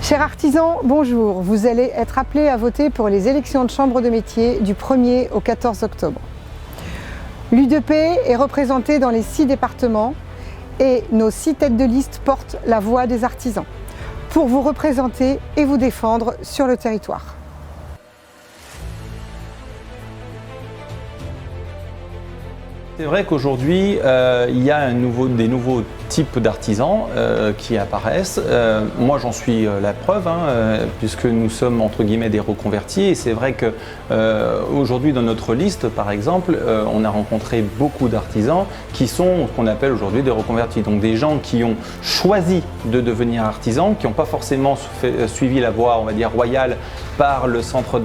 Chers artisans, bonjour. Vous allez être appelés à voter pour les élections de chambre de métier du 1er au 14 octobre. L'UDP est représentée dans les 6 départements et nos 6 têtes de liste portent la voix des artisans pour vous représenter et vous défendre sur le territoire. C'est vrai qu'aujourd'hui, il y a des nouveaux types d'artisans qui apparaissent. Moi, j'en suis la preuve, puisque nous sommes entre guillemets des reconvertis. Et c'est vrai qu'aujourd'hui, dans notre liste, par exemple, on a rencontré beaucoup d'artisans qui sont ce qu'on appelle aujourd'hui des reconvertis. Donc des gens qui ont choisi de devenir artisans, qui n'ont pas forcément suivi la voie, on va dire, royale par le centre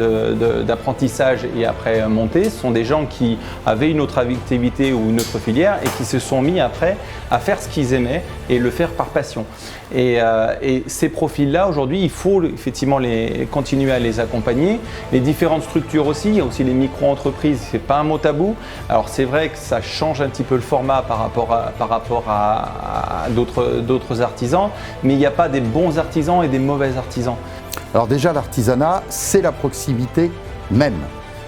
d'apprentissage et après monté. Ce sont des gens qui avaient une autre activité ou une autre filière et qui se sont mis après à faire ce qu'ils aimaient et le faire par passion. Et ces profils-là, aujourd'hui, il faut effectivement continuer à les accompagner. Les différentes structures aussi, il y a aussi les micro-entreprises, c'est pas un mot tabou. Alors c'est vrai que ça change un petit peu le format par rapport à d'autres artisans, mais il n'y a pas des bons artisans et des mauvais artisans. Alors déjà, l'artisanat, c'est la proximité même,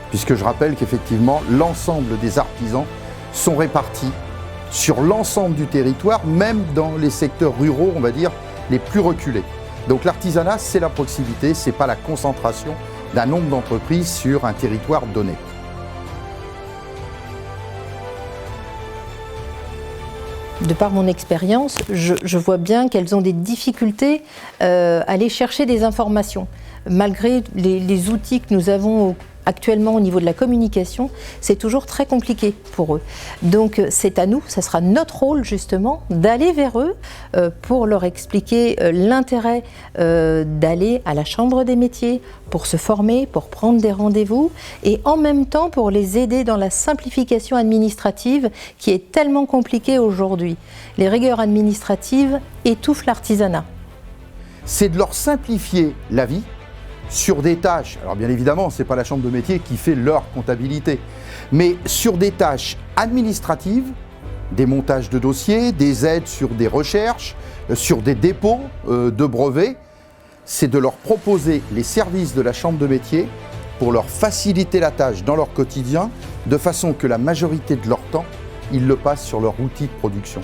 puisque je rappelle qu'effectivement, l'ensemble des artisans sont répartis sur l'ensemble du territoire, même dans les secteurs ruraux, on va dire, les plus reculés. Donc l'artisanat, c'est la proximité, c'est pas la concentration d'un nombre d'entreprises sur un territoire donné. De par mon expérience, je vois bien qu'elles ont des difficultés à aller chercher des informations. Malgré les outils que nous avons actuellement au niveau de la communication, c'est toujours très compliqué pour eux. Donc c'est à nous, ça sera notre rôle justement d'aller vers eux pour leur expliquer l'intérêt d'aller à la chambre des métiers, pour se former, pour prendre des rendez-vous et en même temps pour les aider dans la simplification administrative qui est tellement compliquée aujourd'hui. Les rigueurs administratives étouffent l'artisanat. C'est de leur simplifier la vie sur des tâches, alors bien évidemment, ce n'est pas la chambre de métier qui fait leur comptabilité, mais sur des tâches administratives, des montages de dossiers, des aides sur des recherches, sur des dépôts de brevets, c'est de leur proposer les services de la chambre de métier pour leur faciliter la tâche dans leur quotidien, de façon que la majorité de leur temps, ils le passent sur leur outil de production.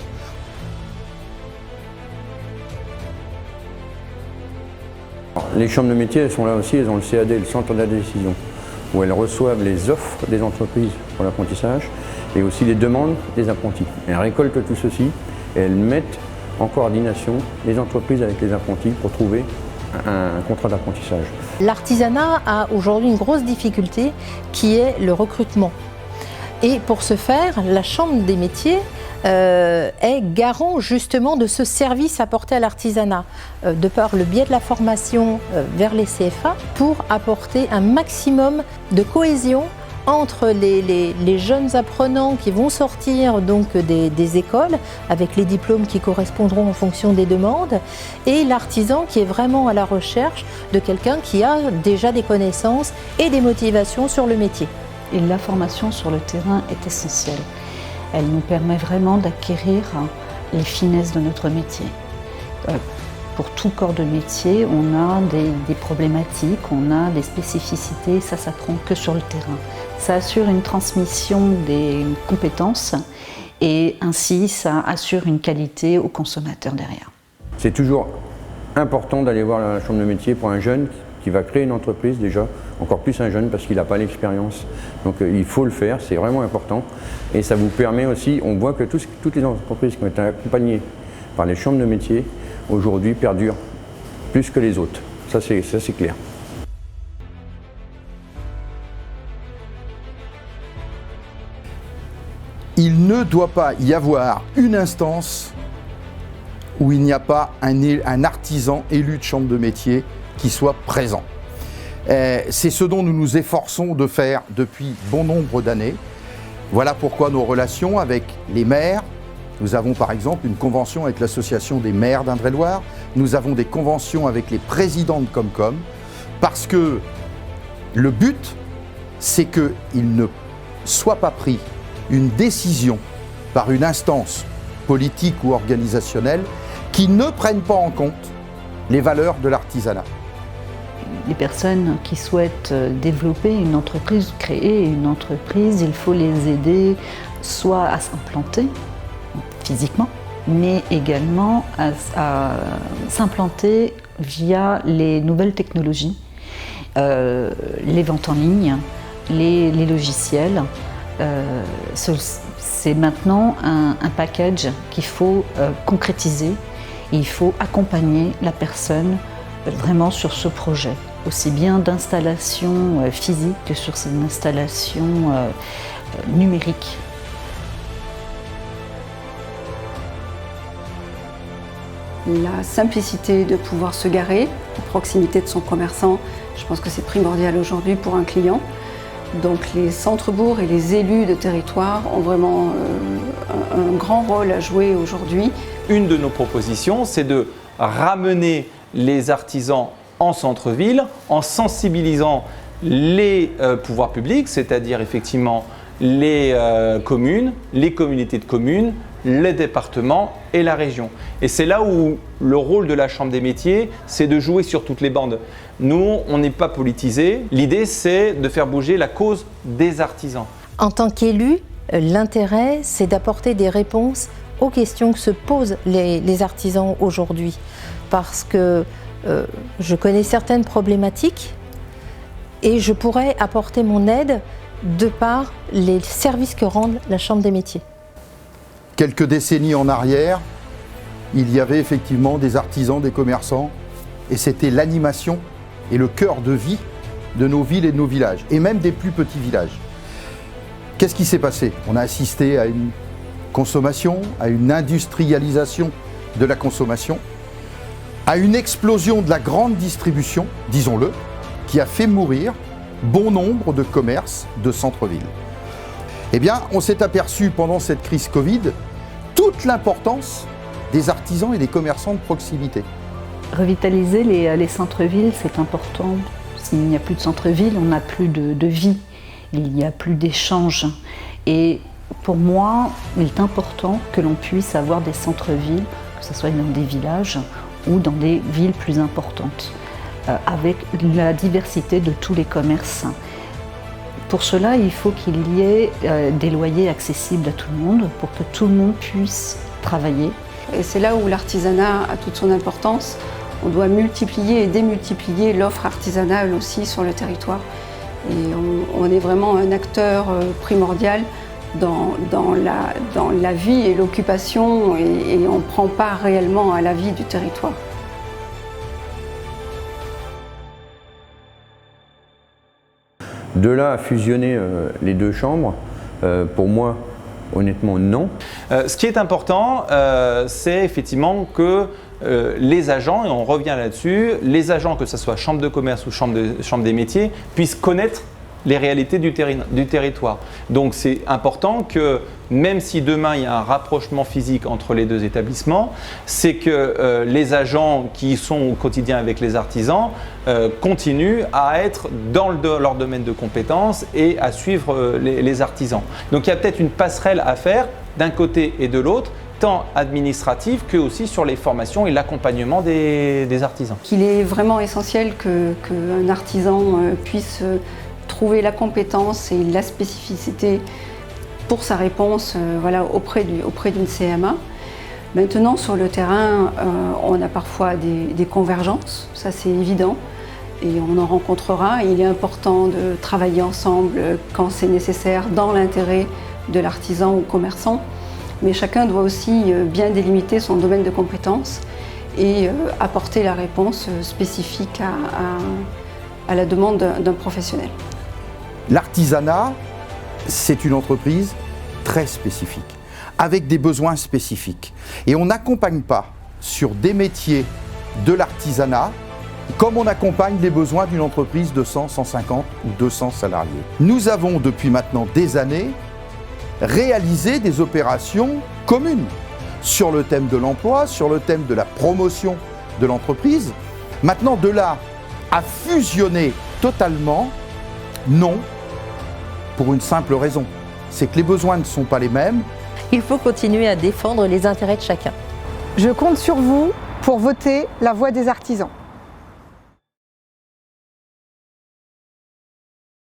Les chambres de métiers, elles sont là aussi, elles ont le CAD, le centre de la décision, où elles reçoivent les offres des entreprises pour l'apprentissage et aussi les demandes des apprentis. Elles récoltent tout ceci et elles mettent en coordination les entreprises avec les apprentis pour trouver un contrat d'apprentissage. L'artisanat a aujourd'hui une grosse difficulté qui est le recrutement. Et pour ce faire, la chambre des métiers est garant justement de ce service apporté à l'artisanat de par le biais de la formation vers les CFA pour apporter un maximum de cohésion entre les jeunes apprenants qui vont sortir donc des écoles avec les diplômes qui correspondront en fonction des demandes et l'artisan qui est vraiment à la recherche de quelqu'un qui a déjà des connaissances et des motivations sur le métier. Et la formation sur le terrain est essentielle. Elle nous permet vraiment d'acquérir les finesses de notre métier. Pour tout corps de métier, on a des problématiques, on a des spécificités, ça s'apprend que sur le terrain. Ça assure une transmission des compétences et ainsi ça assure une qualité au consommateur derrière. C'est toujours important d'aller voir la chambre de métier pour un jeune qui va créer une entreprise déjà, encore plus un jeune parce qu'il n'a pas l'expérience. Donc il faut le faire, c'est vraiment important. Et ça vous permet aussi, on voit que toutes les entreprises qui ont été accompagnées par les chambres de métier, aujourd'hui perdurent plus que les autres. Ça c'est clair. Il ne doit pas y avoir une instance où il n'y a pas un artisan élu de chambre de métier qui soit présent. C'est ce dont nous nous efforçons de faire depuis bon nombre d'années. Voilà pourquoi nos relations avec les maires, nous avons par exemple une convention avec l'association des maires d'Indre-et-Loire, nous avons des conventions avec les présidents de Comcom, parce que le but, c'est qu'il ne soit pas pris une décision par une instance politique ou organisationnelle qui ne prenne pas en compte les valeurs de l'artisanat. Les personnes qui souhaitent développer une entreprise, créer une entreprise, il faut les aider soit à s'implanter physiquement, mais également à s'implanter via les nouvelles technologies, les ventes en ligne, les logiciels. C'est maintenant un package qu'il faut concrétiser et il faut accompagner la personne vraiment sur ce projet, aussi bien d'installation physique que sur cette installation numérique. La simplicité de pouvoir se garer à proximité de son commerçant, je pense que c'est primordial aujourd'hui pour un client. Donc les centres-bourgs et les élus de territoire ont vraiment un grand rôle à jouer aujourd'hui. Une de nos propositions, c'est de ramener les artisans en centre-ville en sensibilisant les pouvoirs publics, c'est-à-dire effectivement les communes, les communautés de communes, les départements et la région. Et c'est là où le rôle de la Chambre des métiers, c'est de jouer sur toutes les bandes. Nous, on n'est pas politisés. L'idée, c'est de faire bouger la cause des artisans. En tant qu'élu, l'intérêt, c'est d'apporter des réponses aux questions que se posent les artisans aujourd'hui. Parce que je connais certaines problématiques et je pourrais apporter mon aide de par les services que rend la Chambre des métiers. Quelques décennies en arrière, il y avait effectivement des artisans, des commerçants, et c'était l'animation et le cœur de vie de nos villes et de nos villages, et même des plus petits villages. Qu'est-ce qui s'est passé? On a assisté à une consommation, à une industrialisation de la consommation, à une explosion de la grande distribution, disons-le, qui a fait mourir bon nombre de commerces de centre-ville. Eh bien, on s'est aperçu pendant cette crise Covid toute l'importance des artisans et des commerçants de proximité. Revitaliser les centres-villes, c'est important. S'il n'y a plus de centre-ville, on n'a plus de vie, il n'y a plus d'échanges. Et pour moi, il est important que l'on puisse avoir des centres-villes, que ce soit dans des villages ou dans des villes plus importantes, avec la diversité de tous les commerces. Pour cela, il faut qu'il y ait des loyers accessibles à tout le monde pour que tout le monde puisse travailler. Et c'est là où l'artisanat a toute son importance. On doit multiplier et démultiplier l'offre artisanale aussi sur le territoire. Et on est vraiment un acteur primordial dans la vie et l'occupation et on prend part réellement à la vie du territoire. De là à fusionner les deux chambres, pour moi, honnêtement, non. Ce qui est important, c'est effectivement que les agents, et on revient là-dessus, les agents, que ce soit chambre de commerce ou chambre des métiers, puissent connaître les réalités du territoire. Donc c'est important que même si demain il y a un rapprochement physique entre les deux établissements, c'est que les agents qui sont au quotidien avec les artisans continuent à être dans leur domaine de compétences et à suivre les artisans. Donc il y a peut-être une passerelle à faire d'un côté et de l'autre, tant administrative que aussi sur les formations et l'accompagnement des artisans. Il est vraiment essentiel qu'un artisan puisse trouver la compétence et la spécificité pour sa réponse auprès d'une CMA. Maintenant, sur le terrain, on a parfois des convergences, ça c'est évident, et on en rencontrera. Il est important de travailler ensemble quand c'est nécessaire dans l'intérêt de l'artisan ou commerçant, mais chacun doit aussi bien délimiter son domaine de compétences et apporter la réponse spécifique à la demande d'un professionnel. L'artisanat, c'est une entreprise très spécifique, avec des besoins spécifiques. Et on n'accompagne pas sur des métiers de l'artisanat comme on accompagne les besoins d'une entreprise de 100, 150 ou 200 salariés. Nous avons depuis maintenant des années réalisé des opérations communes sur le thème de l'emploi, sur le thème de la promotion de l'entreprise. Maintenant, de là à fusionner totalement, non, pour une simple raison, c'est que les besoins ne sont pas les mêmes. Il faut continuer à défendre les intérêts de chacun. Je compte sur vous pour voter la voix des artisans.